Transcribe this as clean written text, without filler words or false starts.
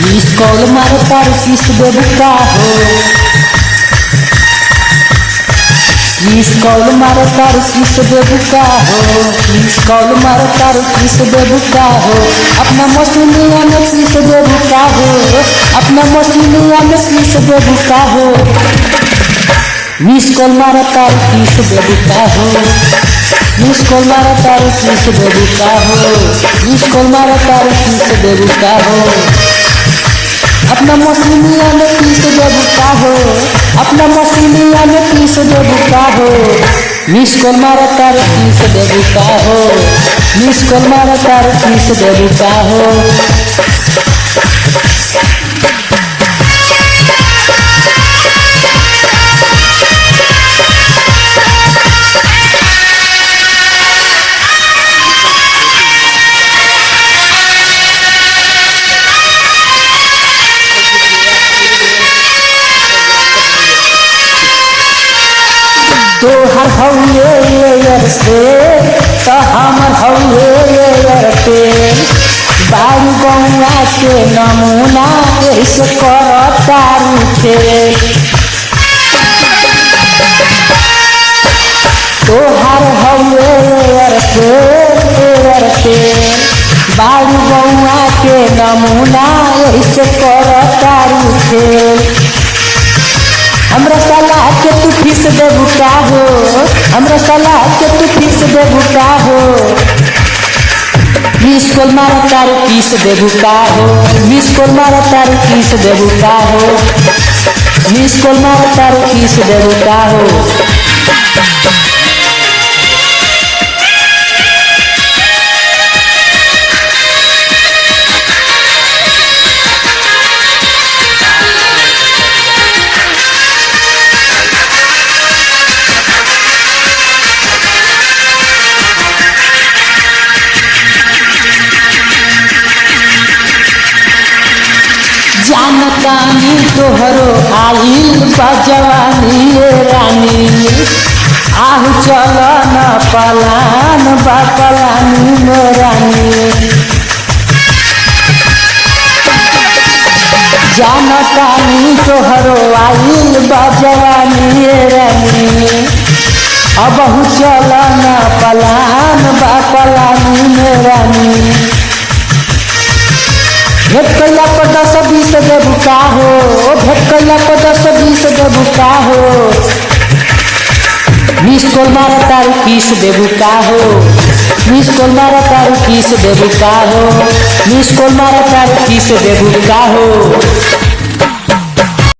Miss call मारो तार किस देबू का हो। मिस कॉल मारो तार किस देबू का हो। मिस कॉल मारो तार किस देबू का हो। अपना मशीनिया में किस देबू का हो। अपना मशीनिया में किस देबू का हो। मिस कॉल मारो तार किस देबू का हो। मिस कॉल मारो तार किस देबू का हो। मिस कॉल मारो तार किस देबू का हो। अपना मशीनिया में पीस देबू का हो। अपना मशीनिया में पीस देबू का हो। मिस कॉल मारो तार किस देबू का हो। मिस कॉल मारो तार किस देबू का हो। तोहर हौले से तो हमर हौले पे बारू गौआ के नमूना ऐसे कर तारू के। तोहर हौले से बारू गौआ के नमूना ऐसे कर तारू के। हमरा सलाह के तू फीस देबू का हो। हमरा सलाह के तू फीस देबू का हो। मिस कॉल मारो तार किस देबू का हो। मिस कॉल मारो तार किस देबू का हो। मिस कॉल मारो तार किस देबू का हो। जानतानी तोहरो आइल बजवानी रानी। आहू चल न पलान बपलानी में रानी। जानतानी तोहरो आइल बजवानी रानी। अबहू चल न पलान बपलानी में रानी। भेट कैला पर 10-20 देबू का हो। भेट कैला पर 10-20 देबू का हो। मिस कॉल मारो तार किस देबू का हो। मिस कॉल मारो तार किस देबू का हो। मिस कॉल मारो तार किस देबू का हो।